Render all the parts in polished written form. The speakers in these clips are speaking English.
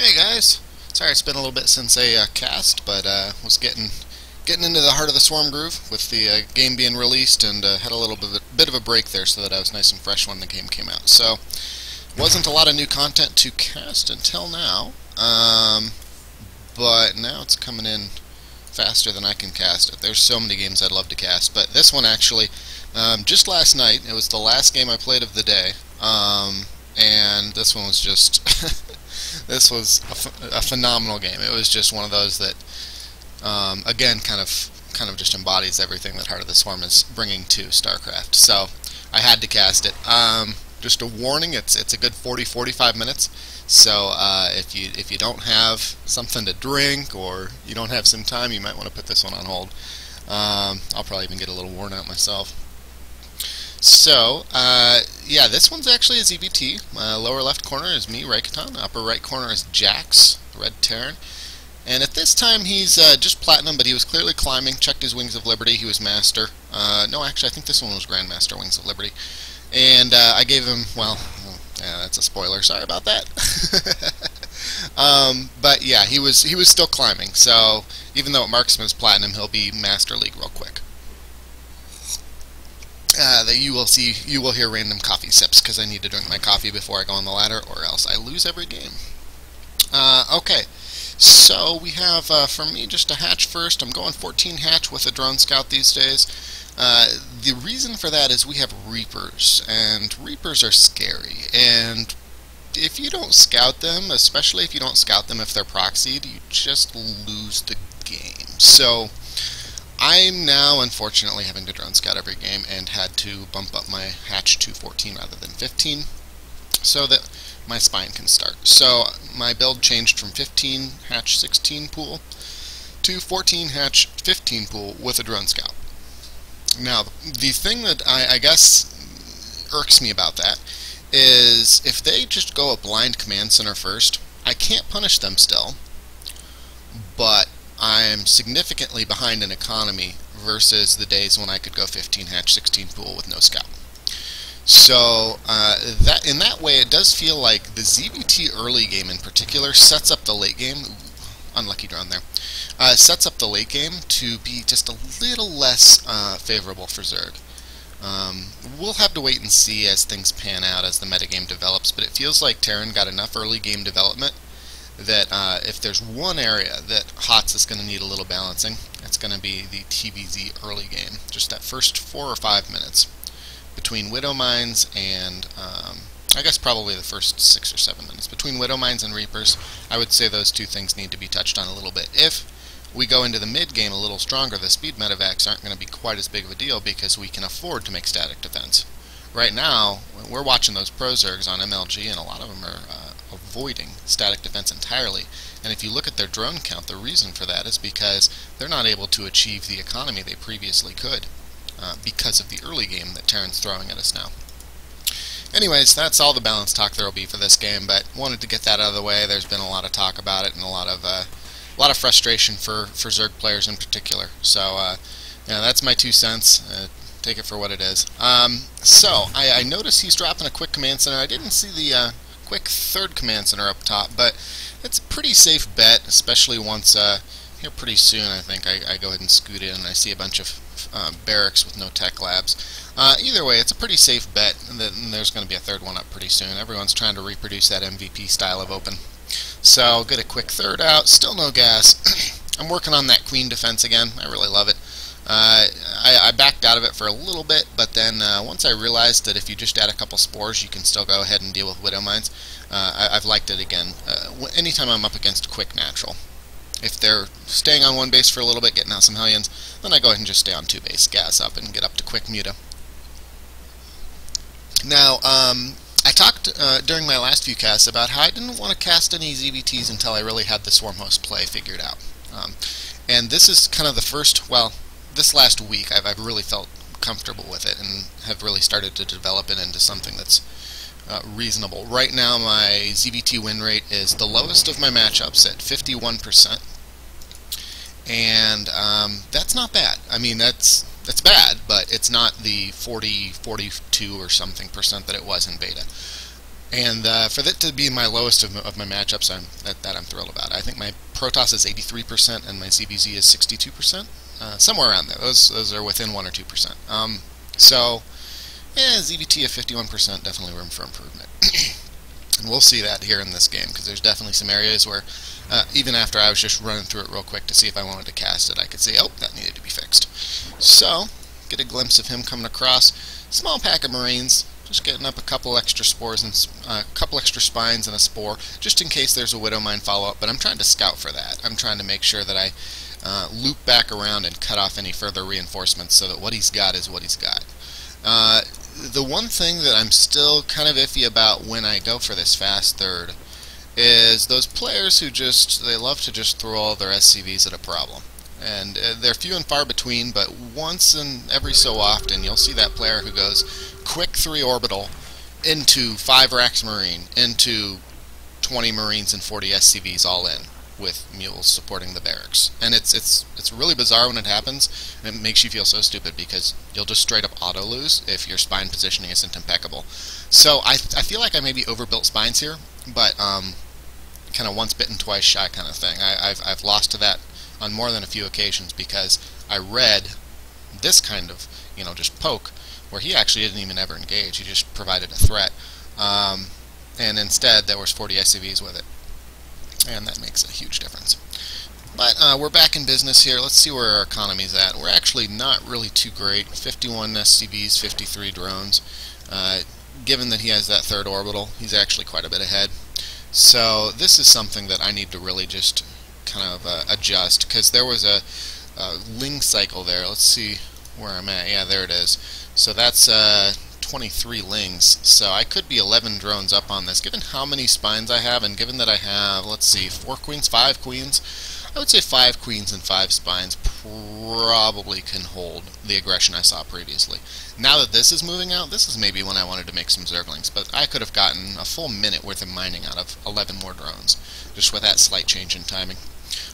Hey guys, sorry it's been a little bit since I cast, but was getting into the heart of the Swarm groove with the game being released, and had a little bit of a break there, so that I was nice and fresh when the game came out. So wasn't a lot of new content to cast until now, but now it's coming in faster than I can cast it. There's so many games I'd love to cast, but this one actually, just last night, it was the last game I played of the day, and this one was just this was a phenomenal game. It was just one of those that, again, kind of just embodies everything that Heart of the Swarm is bringing to StarCraft. So I had to cast it. Just a warning: it's a good 40-45 minutes. So if you don't have something to drink, or you don't have some time, you might want to put this one on hold. I'll probably even get a little worn out myself. So, yeah, this one's actually a ZvT. Lower left corner is me, Rekatan. Upper right corner is Jax, Red Terran. And at this time, he's just Platinum, but he was clearly climbing. Checked his Wings of Liberty. He was Master. No, actually, I think this one was Grandmaster, Wings of Liberty. And I gave him, well, yeah, that's a spoiler. Sorry about that. But yeah, he was still climbing. So even though it marks him as Platinum, he'll be Master League real quick. That you will hear random coffee sips, because I need to drink my coffee before I go on the ladder, or else I lose every game. Okay, so we have, for me, just a hatch first. I'm going 14 hatch with a drone scout these days. The reason for that is we have Reapers, and Reapers are scary, and if you don't scout them, especially if you don't scout them if they're proxied, you just lose the game. So I'm now, unfortunately, having to drone scout every game, and had to bump up my hatch to 14 rather than 15, so that my spine can start. So my build changed from 15 hatch 16 pool to 14 hatch 15 pool with a drone scout. Now, the thing that I guess irks me about that is if they just go a blind command center first, I can't punish them still, but I'm significantly behind in economy versus the days when I could go 15 hatch 16 pool with no scout. So that in that way, it does feel like the ZvT early game in particular sets up the late game. Unlucky drone there. Sets up the late game to be just a little less favorable for Zerg. We'll have to wait and see as things pan out, as the metagame develops, but it feels like Terran got enough early game development that if there's one area that HOTS is going to need a little balancing, it's going to be the TVZ early game. Just that first 4 or 5 minutes between Widow Mines and, I guess probably the first 6 or 7 minutes. Between Widow Mines and Reapers, I would say those two things need to be touched on a little bit. If we go into the mid-game a little stronger, the speed medevacs aren't going to be quite as big of a deal, because we can afford to make static defense. Right now, we're watching those pro Zergs on MLG, and a lot of them are avoiding static defense entirely. And if you look at their drone count, the reason for that is because they're not able to achieve the economy they previously could, because of the early game that Terran's throwing at us now. Anyways, that's all the balance talk there will be for this game, but wanted to get that out of the way. There's been a lot of talk about it, and a lot of frustration for Zerg players in particular. So, yeah, that's my 2 cents. Take it for what it is. So, I noticed he's dropping a quick command center. I didn't see the quick third command center up top, but it's a pretty safe bet, especially once, here pretty soon, I think, I go ahead and scoot in and I see a bunch of barracks with no tech labs. Either way, it's a pretty safe bet that there's going to be a third one up pretty soon. Everyone's trying to reproduce that MVP style of open. So I'll get a quick third out, still no gas. I'm working on that queen defense again. I really love it. I backed out of it for a little bit, but then once I realized that if you just add a couple spores, you can still go ahead and deal with Widow Mines, I've liked it again. Anytime I'm up against quick natural. If they're staying on one base for a little bit, getting out some Hellions, then I go ahead and just stay on 2 base, gas up, and get up to quick Muta. Now, I talked during my last few casts about how I didn't want to cast any ZvTs until I really had the Swarm host play figured out. And this is kind of the first, well, this last week I've really felt comfortable with it, and have really started to develop it into something that's reasonable. Right now my ZvT win rate is the lowest of my matchups at 51%. And that's not bad. I mean, that's bad, but it's not the 40, 42 or something % that it was in beta. And for that to be my lowest of my matchups, I'm thrilled about. I think my Protoss is 83% and my ZvZ is 62%, somewhere around there. Those are within 1 or 2%. So, yeah, ZvT at 51%, definitely room for improvement. And we'll see that here in this game, because there's definitely some areas where, even after I was just running through it real quick to see if I wanted to cast it, I could say, oh, that needed to be fixed. So, get a glimpse of him coming across. Small pack of Marines, just getting up a couple extra spores and a couple extra spines and a spore, just in case there's a Widow Mine follow-up, but I'm trying to scout for that. I'm trying to make sure that I loop back around and cut off any further reinforcements so that what he's got is what he's got. The one thing that I'm still kind of iffy about when I go for this fast third is those players who they love to just throw all their SCVs at a problem. And they're few and far between, but once in every so often you'll see that player who goes quick 3 orbital into 5 Rax Marine, into 20 Marines and 40 SCVs all in, with mules supporting the barracks. And it's really bizarre when it happens, and it makes you feel so stupid because you'll just straight up auto lose if your spine positioning isn't impeccable. So I feel like I maybe overbuilt spines here, but kind of once bitten twice shy kind of thing. I've lost to that on more than a few occasions because I read this kind of, just poke, where he actually didn't even ever engage. He just provided a threat, and instead there was 40 SCVs with it. And that makes a huge difference. But we're back in business here. Let's see where our economy's at. We're actually not really too great. 51 SCVs, 53 drones. Given that he has that 3rd orbital, he's actually quite a bit ahead. So this is something that I need to really just kind of adjust, because there was a Ling cycle there. Let's see where I'm at. Yeah, there it is. So that's 23 Lings, so I could be 11 drones up on this. Given how many spines I have, and given that I have, let's see, 4 queens, 5 queens, I would say 5 queens and 5 spines probably can hold the aggression I saw previously. Now that this is moving out, this is maybe when I wanted to make some Zerglings, but I could have gotten a full minute worth of mining out of 11 more drones, just with that slight change in timing,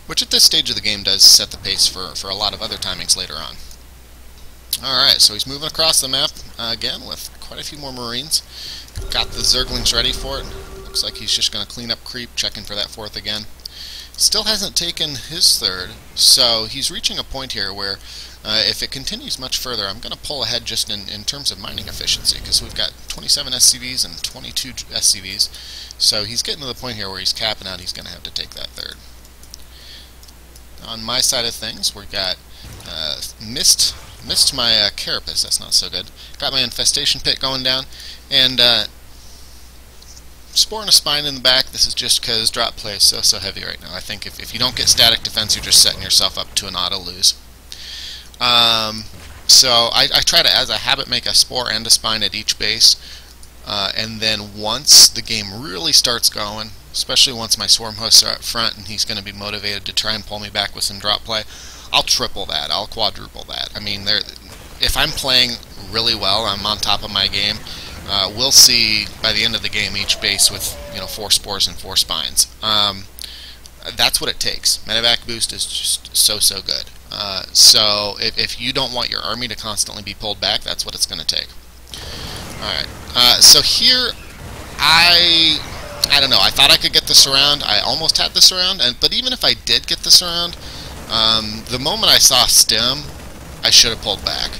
which at this stage of the game does set the pace for a lot of other timings later on. Alright, so he's moving across the map again with quite a few more Marines. Got the Zerglings ready for it. Looks like he's just going to clean up creep, checking for that 4th again. Still hasn't taken his 3rd, so he's reaching a point here where if it continues much further, I'm going to pull ahead just in terms of mining efficiency, because we've got 27 SCVs and 22 SCVs, so he's getting to the point here where he's capping out. He's going to have to take that 3rd. On my side of things, we've got missed my Carapace. That's not so good. Got my infestation pit going down, and spore and a spine in the back. This is just because drop play is so heavy right now. I think if you don't get static defense, you're just setting yourself up to an auto lose. So I try to, as a habit, make a spore and a spine at each base, and then once the game really starts going, especially once my swarm hosts are up front and he's going to be motivated to try and pull me back with some drop play, I'll triple that, I'll quadruple that. I mean, if I'm playing really well, I'm on top of my game, we'll see by the end of the game each base with 4 spores and 4 spines. That's what it takes. Medevac boost is just so good. So if you don't want your army to constantly be pulled back, that's what it's going to take. Alright, so here I don't know, I thought I could get the surround. I almost had the surround, but even if I did get the surround, the moment I saw stim, I should have pulled back.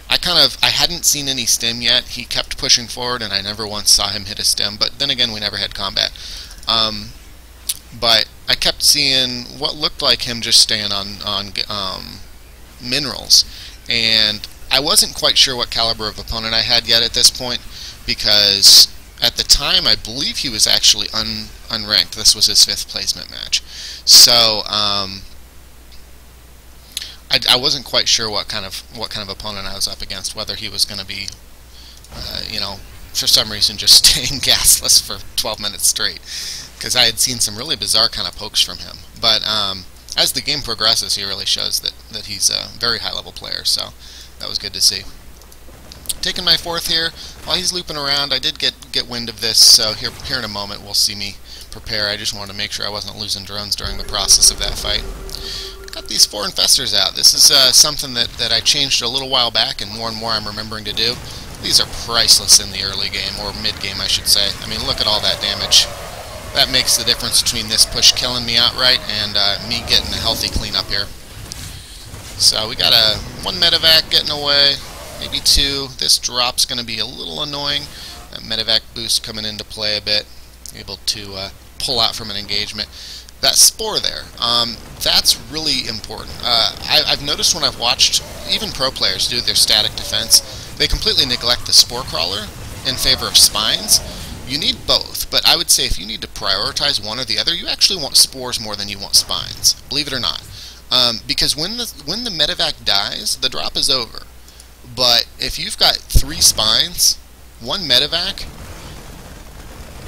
I hadn't seen any stim yet. He kept pushing forward, and I never once saw him hit a stim, but then again, we never had combat. But I kept seeing what looked like him just staying on minerals, and I wasn't quite sure what caliber of opponent I had yet at this point, because at the time I believe he was actually unranked. This was his 5th placement match, so I wasn't quite sure what kind of opponent I was up against, whether he was going to be for some reason just staying gasless for 12 minutes straight, because I had seen some really bizarre kind of pokes from him. But as the game progresses, he really shows that he's a very high-level player, so that was good to see. Taking my 4th here. While he's looping around, I did get wind of this, so here in a moment we'll see me prepare. I just wanted to make sure I wasn't losing drones during the process of that fight. Got these 4 infestors out. This is something that I changed a little while back, and more I'm remembering to do, These are priceless in the early game, or mid-game I should say. I mean, look at all that damage. That makes the difference between this push killing me outright and me getting a healthy cleanup here. So we got a 1 medevac getting away, maybe 2. This drop's going to be a little annoying. That medevac boost coming into play a bit, able to pull out from an engagement. That spore there, that's really important. I've noticed when I've watched even pro players do their static defense, they completely neglect the spore crawler in favor of spines. You need both, but I would say if you need to prioritize one or the other, you actually want spores more than you want spines, believe it or not. Because when the medevac dies, the drop is over. But if you've got 3 spines, 1 medevac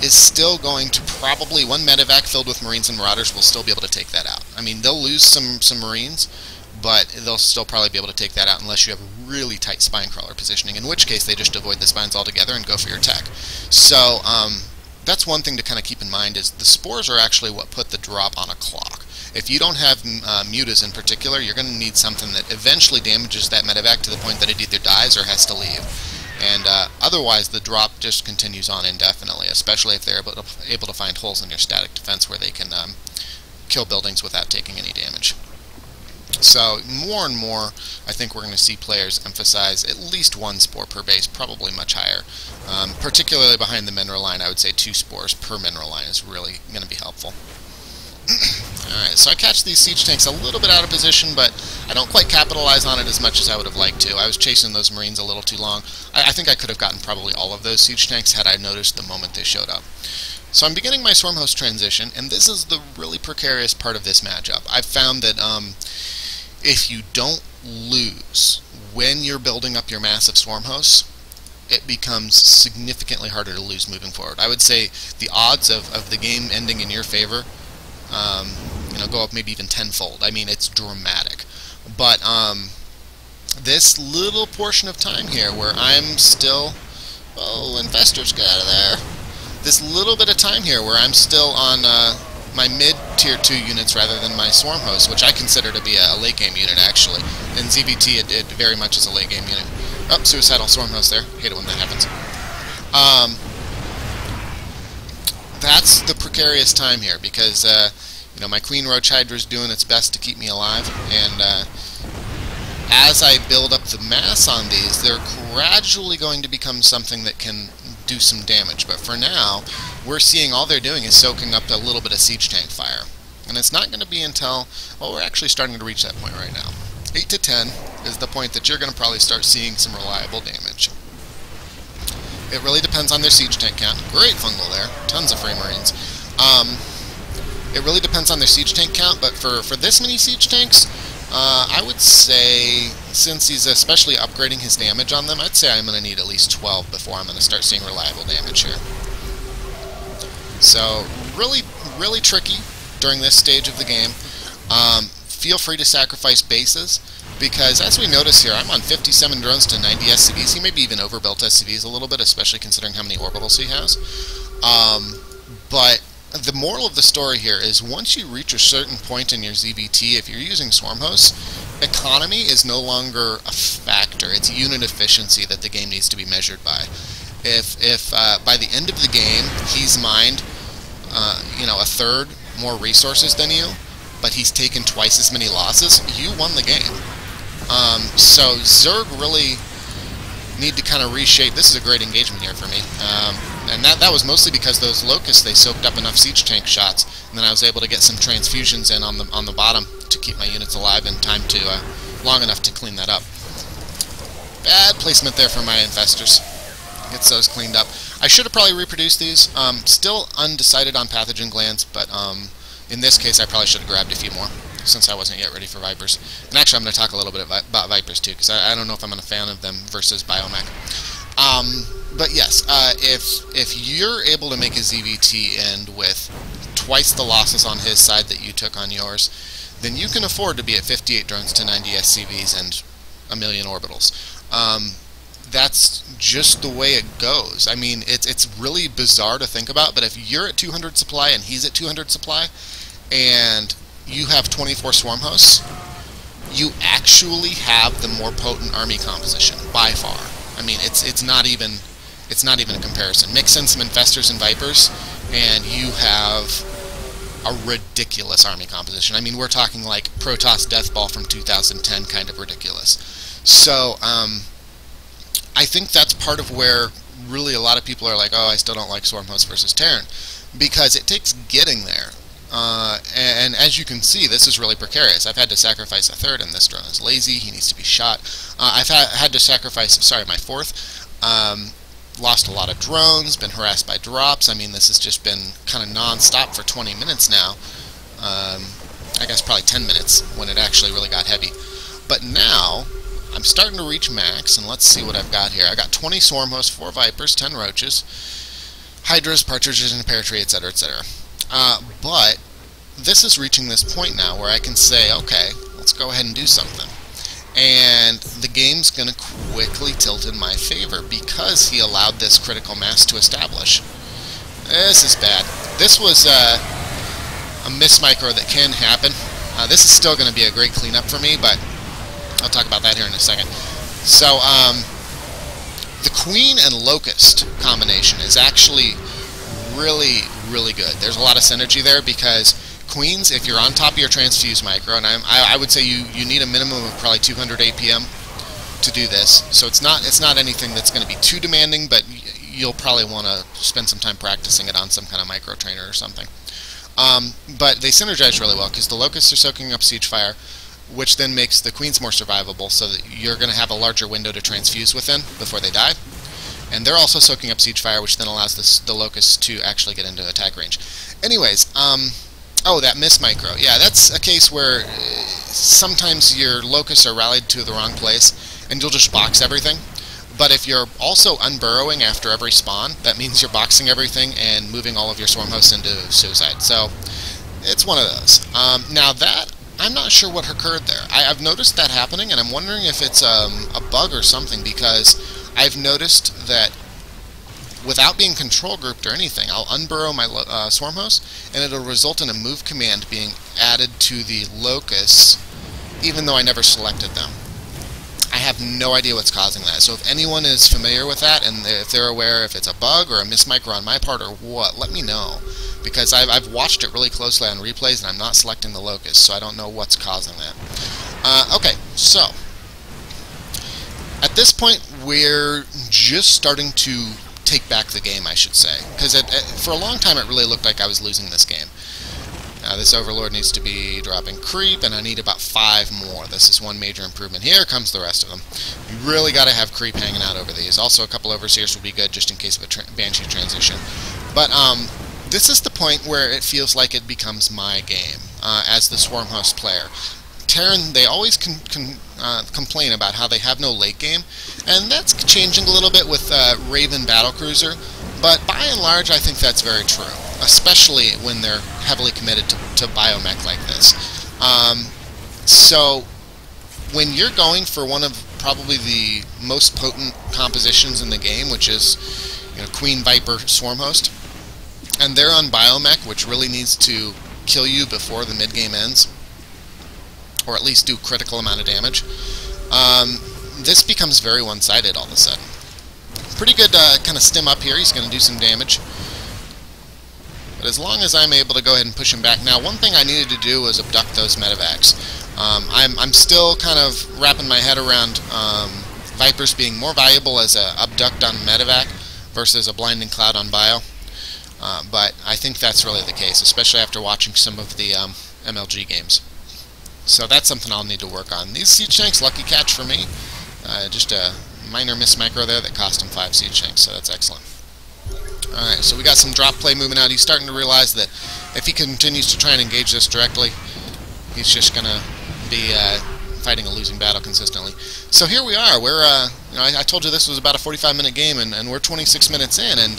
is still going to probably, 1 medevac filled with Marines and Marauders will still be able to take that out. I mean, they'll lose some Marines, but they'll still probably be able to take that out unless you have really tight spine crawler positioning, in which case they just avoid the spines altogether and go for your tech. So that's one thing to kind of keep in mind, is the spores are actually what put the drop on a clock. If you don't have mutas in particular, you're going to need something that eventually damages that medevac to the point that it either dies or has to leave. And otherwise, the drop just continues on indefinitely, especially if they're able to find holes in your static defense where they can kill buildings without taking any damage. So more and more, I think we're going to see players emphasize at least 1 spore per base, probably much higher. Particularly behind the mineral line, I would say 2 spores per mineral line is really going to be helpful. Alright, so I catch these siege tanks a little bit out of position, but I don't quite capitalize on it as much as I would have liked to. I was chasing those Marines a little too long. I think I could have gotten probably all of those siege tanks had I noticed the moment they showed up. So I'm beginning my swarm host transition, and this is the really precarious part of this matchup. I've found that if you don't lose when you're building up your massive swarm hosts, it becomes significantly harder to lose moving forward. I would say the odds of the game ending in your favor go up maybe even tenfold. I mean, it's dramatic. But this little portion of time here where I'm still... Oh, infestors, get out of there. This little bit of time here where I'm still on my mid-tier 2 units rather than my swarm host, which I consider to be a late-game unit, actually. In ZvT, it very much is a late-game unit. Oh, suicidal swarm host there. Hate it when that happens. That's the precarious time here, because my Queen Roach Hydra is doing its best to keep me alive, and as I build up the mass on these, they're gradually going to become something that can do some damage. But for now, we're seeing all they're doing is soaking up a little bit of siege tank fire. And it's not going to be until, well, we're actually starting to reach that point right now. 8 to 10 is the point that you're going to probably start seeing some reliable damage. It really depends on their siege tank count. Great fungal there. Tons of free Marines. It really depends on their siege tank count, but for this many siege tanks, I would say, since he's especially upgrading his damage on them, I'd say I'm going to need at least 12 before I'm going to start seeing reliable damage here. So, really, really tricky during this stage of the game. Feel free to sacrifice bases, because as we notice here, I'm on 57 drones to 90 SCVs. He maybe even overbuilt SCVs a little bit, especially considering how many orbitals he has. But the moral of the story here is once you reach a certain point in your ZvT, if you're using swarm hosts, economy is no longer a factor. It's unit efficiency that the game needs to be measured by. If by the end of the game he's mined a third more resources than you, but he's taken twice as many losses, you won the game. So Zerg really need to kind of reshape. This is a great engagement here for me. And that was mostly because those Locusts, they soaked up enough siege tank shots, and then I was able to get some transfusions in on the bottom to keep my units alive in time to long enough to clean that up. Bad placement there for my infestors. Gets those cleaned up. I should have probably reproduced these. Still undecided on pathogen glands, but in this case I probably should have grabbed a few more, since I wasn't yet ready for Vipers. And actually I'm going to talk a little bit about Vipers too, because I don't know if I'm a fan of them versus Biomech. But yes, if you're able to make a ZvT end with twice the losses on his side that you took on yours, then you can afford to be at 58 drones to 90 SCVs and a million orbitals. That's just the way it goes. I mean, it's really bizarre to think about, but if you're at 200 supply and he's at 200 supply, and you have 24 swarm hosts, you actually have the more potent army composition, by far. I mean, it's not even a comparison. Mix in some infestors and vipers, and you have a ridiculous army composition. I mean, we're talking like Protoss Deathball from 2010 kind of ridiculous. So I think that's part of where really a lot of people are like, oh, I still don't like Swarmhost versus Terran, because it takes getting there. And as you can see, this is really precarious. I've had to sacrifice a third, and this drone is lazy. He needs to be shot. I've had to sacrifice, my fourth. Lost a lot of drones, been harassed by drops. I mean, this has just been kind of non-stop for 20 minutes now. I guess probably 10 minutes when it actually really got heavy. But now, I'm starting to reach max, and let's see what I've got here. I got 20 Swarmhosts, 4 Vipers, 10 Roaches, Hydras, Partridges, and a Pear Tree, etc., etc. But this is reaching this point now where I can say, okay, let's go ahead and do something. And the game's going to quickly tilt in my favor because he allowed this critical mass to establish. This is bad. This was a miss micro that can happen. This is still going to be a great cleanup for me, but I'll talk about that here in a second. So, the Queen and Locust combination is actually really, really good. There's a lot of synergy there because Queens, if you're on top of your transfuse micro, and I would say you need a minimum of probably 200 APM to do this. So it's not anything that's going to be too demanding, but you'll probably want to spend some time practicing it on some kind of micro trainer or something. But they synergize really well because the Locusts are soaking up siege fire, which then makes the Queens more survivable, so that you're going to have a larger window to transfuse within before they die. And they're also soaking up siege fire, which then allows the Locusts to actually get into attack range. Anyways, oh, that miss micro. Yeah, that's a case where sometimes your Locusts are rallied to the wrong place, and you'll just box everything. But if you're also unburrowing after every spawn, that means you're boxing everything and moving all of your Swarmhosts into suicide. So, it's one of those. Now that, I'm not sure what occurred there. I've noticed that happening, and I'm wondering if it's a bug or something, because I've noticed that without being control grouped or anything, I'll unburrow my Swarmhost, and it'll result in a move command being added to the Locusts, even though I never selected them. I have no idea what's causing that. So if anyone is familiar with that, and if they're aware if it's a bug or a miss micro on my part or what, let me know. Because I've watched it really closely on replays, and I'm not selecting the Locust, so I don't know what's causing that. Okay, so at this point, we're just starting to take back the game, I should say. Because for a long time, it really looked like I was losing this game. This Overlord needs to be dropping creep, and I need about 5 more. This is one major improvement. Here comes the rest of them. You really got to have creep hanging out over these. Also, a couple Overseers will be good just in case of a Banshee transition. But this is the point where it feels like it becomes my game as the Swarmhost player. Terran, they always complain about how they have no late game, and that's changing a little bit with Raven Battlecruiser, but by and large I think that's very true, especially when they're heavily committed to biomech like this. So when you're going for one of probably the most potent compositions in the game, which is Queen Viper Swarmhost, and they're on biomech, which really needs to kill you before the mid-game ends, or at least do critical amount of damage, this becomes very one-sided all of a sudden. Pretty good kind of stim up here. He's going to do some damage. But as long as I'm able to go ahead and push him back. Now, one thing I needed to do was abduct those medevacs. I'm still kind of wrapping my head around Vipers being more valuable as a abduct on medevac versus a blinding cloud on bio. But I think that's really the case, especially after watching some of the MLG games. So that's something I'll need to work on. These siege tanks, lucky catch for me. Just a minor miss micro there that cost him 5 siege tanks, so that's excellent. Alright, so we got some drop play moving out. He's starting to realize that if he continues to try and engage this directly, he's just going to be fighting a losing battle consistently. So here we are. We're, I told you this was about a 45-minute game, and we're 26 minutes in, and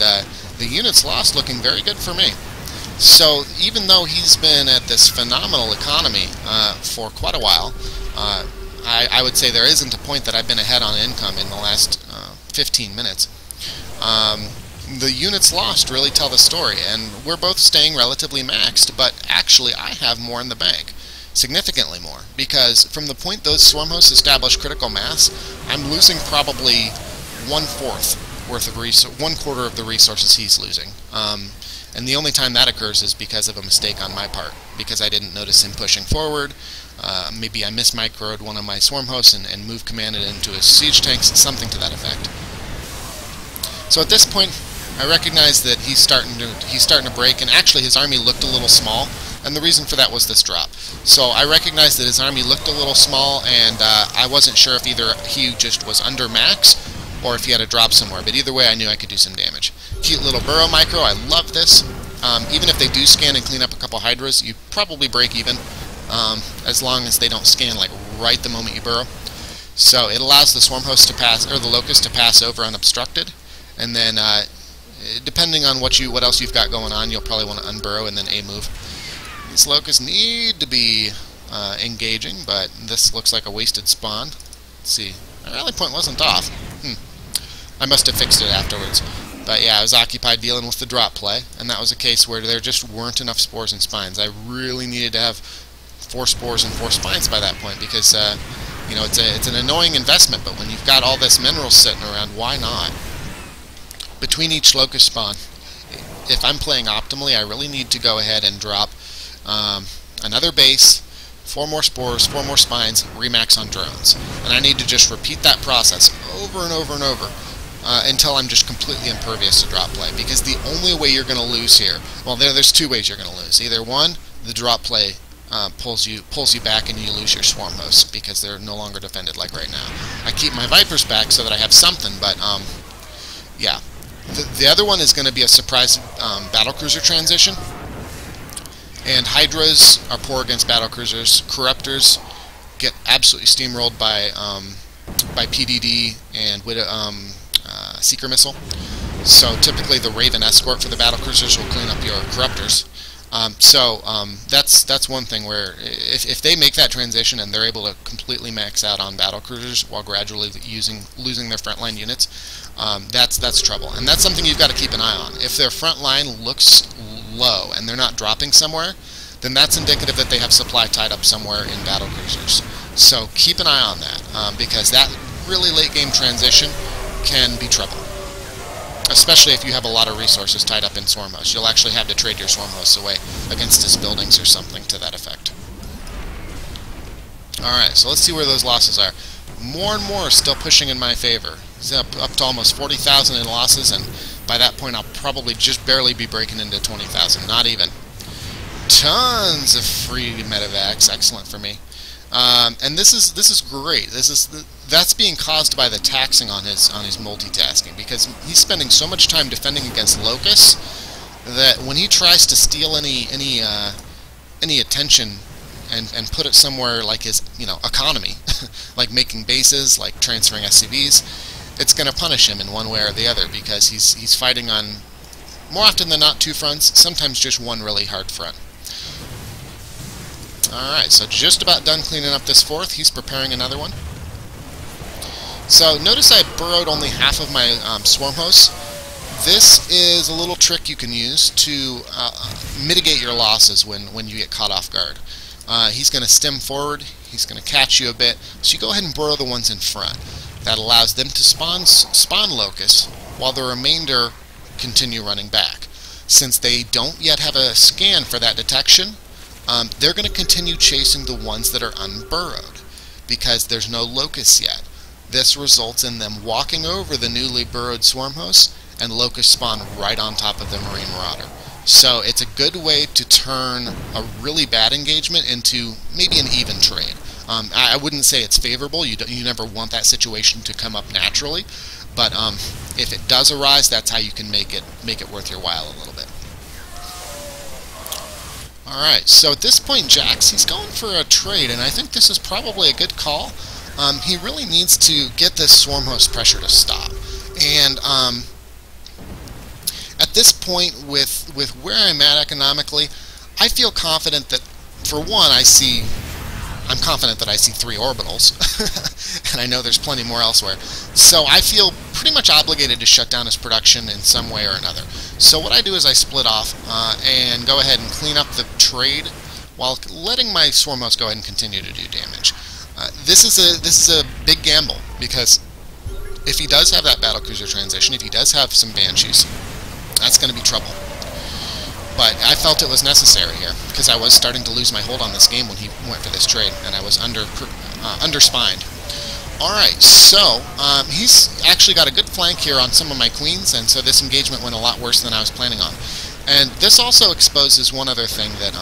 the units lost looking very good for me. So even though he's been at this phenomenal economy for quite a while, I would say there isn't a point that I've been ahead on income in the last 15 minutes. The units lost really tell the story, and we're both staying relatively maxed, but actually I have more in the bank. Significantly more, because from the point those Swarmhosts establish critical mass, I'm losing probably 1/4 worth of 1/4 of the resources he's losing. And the only time that occurs is because of a mistake on my part, because I didn't notice him pushing forward. Maybe I mismicroed one of my swarm hosts and move commanded into his siege tanks, something to that effect. So at this point, I recognize that he's starting to break, and actually his army looked a little small, and the reason for that was this drop. So I recognized that his army looked a little small, and I wasn't sure if either he just was under max or if he had a drop somewhere, but either way I knew I could do some damage. Cute little burrow micro, I love this. Even if they do scan and clean up a couple hydras, you probably break even, as long as they don't scan like right the moment you burrow. So it allows the swarm host to pass, or the locust to pass over unobstructed, and then depending on what else you've got going on, you'll probably want to unburrow and then A-move. These locusts need to be engaging, but this looks like a wasted spawn. Let's see. My rally point wasn't off. I must have fixed it afterwards. But yeah, I was occupied dealing with the drop play, and that was a case where there just weren't enough spores and spines. I really needed to have 4 spores and 4 spines by that point, because you know, it's an annoying investment, but when you've got all this mineral sitting around, why not? Between each locust spawn, if I'm playing optimally, I really need to go ahead and drop another base, 4 more spores, 4 more spines, remax on drones. And I need to just repeat that process over and over and over until I'm just completely impervious to drop play. Because the only way you're going to lose here, well, there's 2 ways you're going to lose. Either one, the drop play pulls you back and you lose your swarm hosts because they're no longer defended like right now. I keep my Vipers back so that I have something, but yeah. The other one is going to be a surprise battlecruiser transition. And Hydras are poor against battlecruisers. Corruptors get absolutely steamrolled by PDD and Seeker Missile. So typically the Raven Escort for the battlecruisers will clean up your Corruptors. That's one thing where if they make that transition and they're able to completely max out on battlecruisers while gradually losing their frontline units, that's trouble, and that's something you've got to keep an eye on. If their front line looks low and they're not dropping somewhere, then that's indicative that they have supply tied up somewhere in battlecruisers. So keep an eye on that, because that really late game transition can be trouble. Especially if you have a lot of resources tied up in swarm hosts. You'll actually have to trade your swarm hosts away against his buildings or something to that effect. Alright, so let's see where those losses are. More and more still pushing in my favor. He's up to almost 40,000 in losses, and by that point I'll probably just barely be breaking into 20,000. Not even. Tons of free medevacs. Excellent for me. And this is great. That's being caused by the taxing on his multitasking, because he's spending so much time defending against locusts that when he tries to steal any attention and put it somewhere like his economy, like making bases, like transferring SCVs, it's going to punish him in one way or the other, because he's fighting on, more often than not, 2 fronts, sometimes just one really hard front. Alright, so just about done cleaning up this 4th. He's preparing another one. So notice I burrowed only half of my swarm hosts. This is a little trick you can use to mitigate your losses when you get caught off guard. He's going to stem forward, he's going to catch you a bit, so you go ahead and burrow the ones in front. That allows them to spawn locusts while the remainder continue running back. Since they don't yet have a scan for that detection, they're going to continue chasing the ones that are unburrowed, because there's no locusts yet. This results in them walking over the newly burrowed swarm hosts, and locusts spawn right on top of the Marine Marauder. So it's a good way to turn a really bad engagement into maybe an even trade. I wouldn't say it's favorable. You never want that situation to come up naturally, but if it does arise, that's how you can make it worth your while a little bit. Alright, so at this point, Jax, he's going for a trade, and I think this is probably a good call. He really needs to get this swarm host pressure to stop. And at this point, with where I'm at economically, I feel confident that, for one, I'm confident that I see 3 orbitals, and I know there's plenty more elsewhere. So I feel pretty much obligated to shut down his production in some way or another. So what I do is I split off and go ahead and clean up the trade while letting my swarm host go ahead and continue to do damage. This is a big gamble, because if he does have that battlecruiser transition, if he does have some Banshees, that's going to be trouble. But I felt it was necessary here, because I was starting to lose my hold on this game when he went for this trade, and I was underspined. Alright, so he's actually got a good flank here on some of my queens, and so this engagement went a lot worse than I was planning on. And this also exposes one other thing that,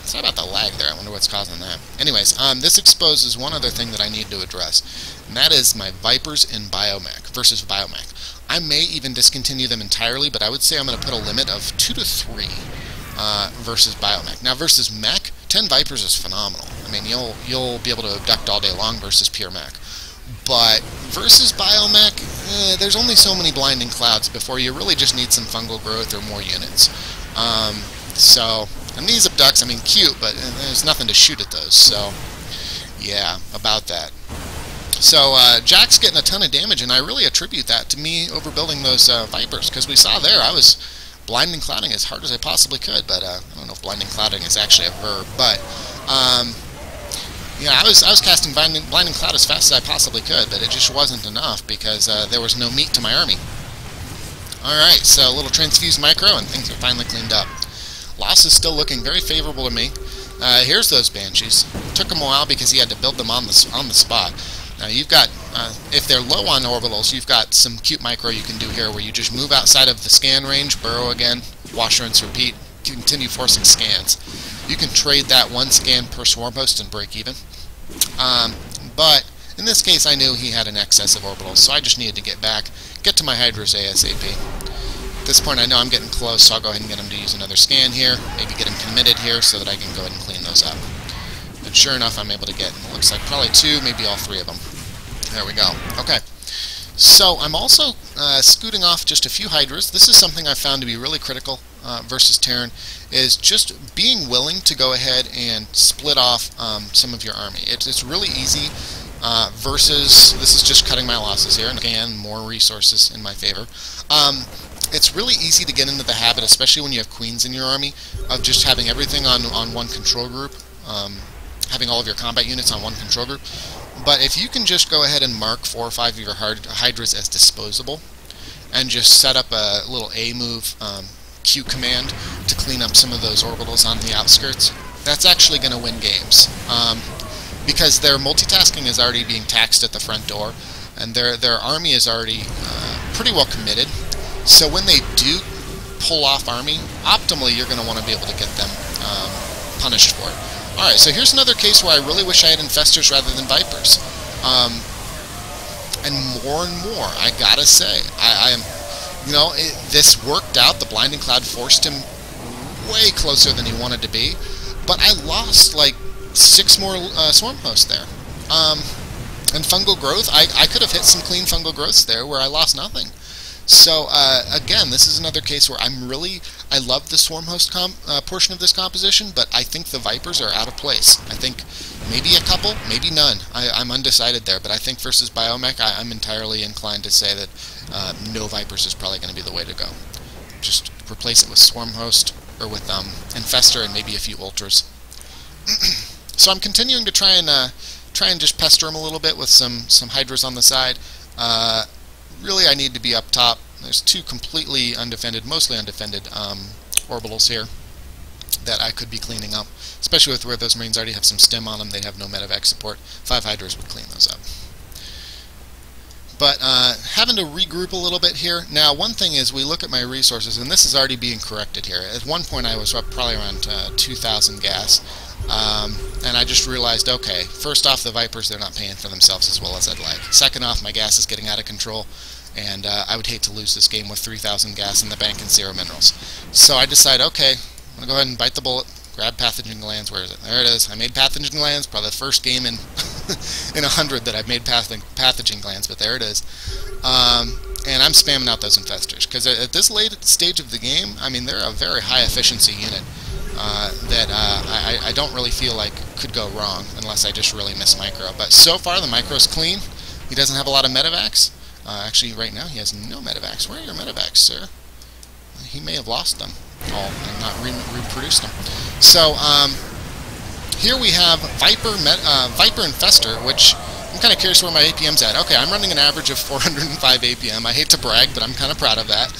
sorry about the lag there, I wonder what's causing that. Anyways, this exposes one other thing that I need to address, and that is my Vipers in Biomech versus Biomech. I may even discontinue them entirely, but I would say I'm going to put a limit of 2 to 3 versus Biomech. Now, versus Mech, 10 Vipers is phenomenal. I mean, you'll be able to abduct all day long versus pure Mech. But versus Biomech, there's only so many blinding clouds before you really just need some fungal growth or more units. And these abducts, I mean, cute, but there's nothing to shoot at those. So, yeah, about that. So, Jack's getting a ton of damage, and I really attribute that to me overbuilding those Vipers, because we saw there I was blinding clouding as hard as I possibly could, but I don't know if blinding clouding is actually a verb, but yeah, I was casting blinding cloud as fast as I possibly could, but it just wasn't enough because there was no meat to my army. Alright, so a little transfused micro, and things are finally cleaned up. Loss is still looking very favorable to me. Here's those Banshees. Took him a while because he had to build them on the spot. Now you've got, if they're low on orbitals, you've got some cute micro you can do here where you just move outside of the scan range, burrow again, wash, rinse, repeat, continue forcing scans. You can trade that one scan per swarm host and break even. But in this case I knew he had an excess of orbitals, so I just needed to get to my Hydras ASAP. At this point I know I'm getting close, so I'll go ahead and get him to use another scan here, maybe get him committed here so that I can go ahead and clean those up. And sure enough, I'm able to get, it looks like probably 2, maybe all 3 of them. There we go. Okay. So I'm also scooting off just a few Hydras. This is something I found to be really critical versus Terran, is just being willing to go ahead and split off some of your army. It's really easy versus, this is just cutting my losses here, and again, more resources in my favor. It's really easy to get into the habit, especially when you have queens in your army, of just having everything on one control group, having all of your combat units on one control group. But if you can just go ahead and mark 4 or 5 of your Hydras as disposable, and just set up a little A move Q command to clean up some of those orbitals on the outskirts, that's actually going to win games. Because their multitasking is already being taxed at the front door, and their army is already pretty well committed. So when they do pull off army, optimally you're going to want to be able to get them punished for it. Alright, so here's another case where I really wish I had infestors rather than Vipers. And more, I gotta say, I am, you know, this worked out. The blinding cloud forced him way closer than he wanted to be, but I lost like 6 more swarm hosts there. And fungal growth, I could have hit some clean fungal growths there where I lost nothing. So, again, this is another case where I love the swarm host portion of this composition, but I think the Vipers are out of place. I think maybe a couple, maybe none. I'm undecided there, but I think versus Biomech, I'm entirely inclined to say that no Vipers is probably going to be the way to go. Just replace it with swarm host, or with infester and maybe a few ultras. So I'm continuing to try and just pester him a little bit with some Hydras on the side. Really, I need to be up top. There's 2 completely undefended, mostly undefended orbitals here that I could be cleaning up, especially with where those Marines already have some stim on them. They have no medevac support. 5 Hydras would clean those up. But having to regroup a little bit here. Now, one thing is we look at my resources, and this is already being corrected here. At one point, I was up probably around 2,000 gas. And I just realized, okay, first off, the Vipers, they're not paying for themselves as well as I'd like. Second off, my gas is getting out of control, and I would hate to lose this game with 3,000 gas in the bank and 0 minerals. So I decide, okay, I'm going to go ahead and bite the bullet, grab pathogen glands. Where is it? There it is. I made pathogen glands, probably the first game in in 100 that I've made pathogen glands, but there it is. And I'm spamming out those infestors, because at this late stage of the game, I mean, they're a very high efficiency unit. That I don't really feel like could go wrong unless I just really miss micro. But so far the micro's clean. He doesn't have a lot of medevacs. Actually, right now he has no medevacs. Where are your medevacs, sir? He may have lost them all and not reproduced them. So here we have Viper Infester, which I'm kind of curious where my APM's at. Okay, I'm running an average of 405 APM. I hate to brag, but I'm kind of proud of that.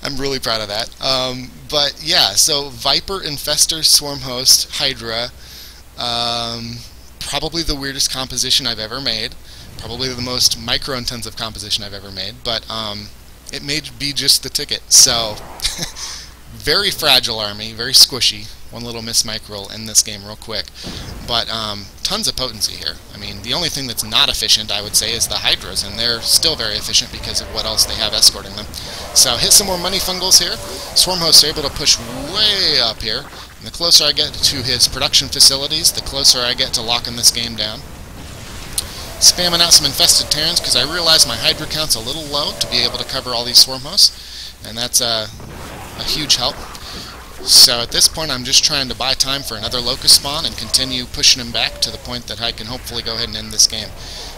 I'm really proud of that. But yeah, so Viper, Infester, Swarm Host, Hydra. Probably the weirdest composition I've ever made. Probably the most micro-intensive composition I've ever made. But it may be just the ticket. So, very fragile army, very squishy. One little miss micro in this game real quick. But tons of potency here. I mean, the only thing that's not efficient, I would say, is the Hydras, and they're still very efficient because of what else they have escorting them. So hit some more money fungals here. Swarm hosts are able to push way up here. And the closer I get to his production facilities, the closer I get to locking this game down. Spamming out some infested Terrans because I realize my Hydra count's a little low to be able to cover all these Swarm hosts. And that's a huge help. So at this point I'm just trying to buy time for another Locust spawn and continue pushing him back to the point that I can hopefully go ahead and end this game.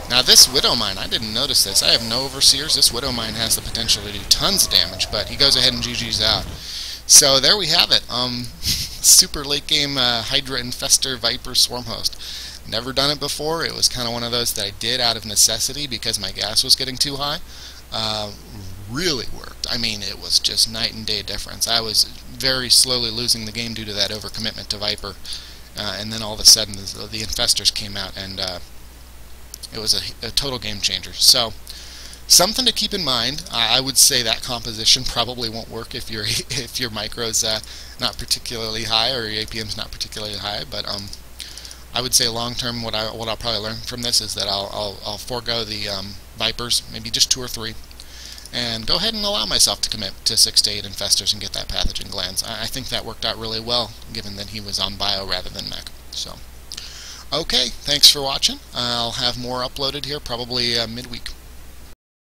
Now this Widow Mine, I didn't notice this. I have no overseers. This Widow Mine has the potential to do tons of damage, but he goes ahead and GG's out. So there we have it. Super late game Hydra, Infester, Viper, Swarm Host. Never done it before. It was kind of one of those that I did out of necessity because my gas was getting too high. Really worked. I mean, it was just night and day difference. I was very slowly losing the game due to that overcommitment to Viper, and then all of a sudden the Infestors came out, and it was a total game changer. So, something to keep in mind. I would say that composition probably won't work if your micro's not particularly high or your APM's not particularly high, but I would say long term, what I'll probably learn from this is that I'll forego the Vipers, maybe just 2 or 3. And go ahead and allow myself to commit to 6 to 8 Infestors and get that pathogen glands. I think that worked out really well, given that he was on bio rather than mech. So, okay, thanks for watching. I'll have more uploaded here probably midweek.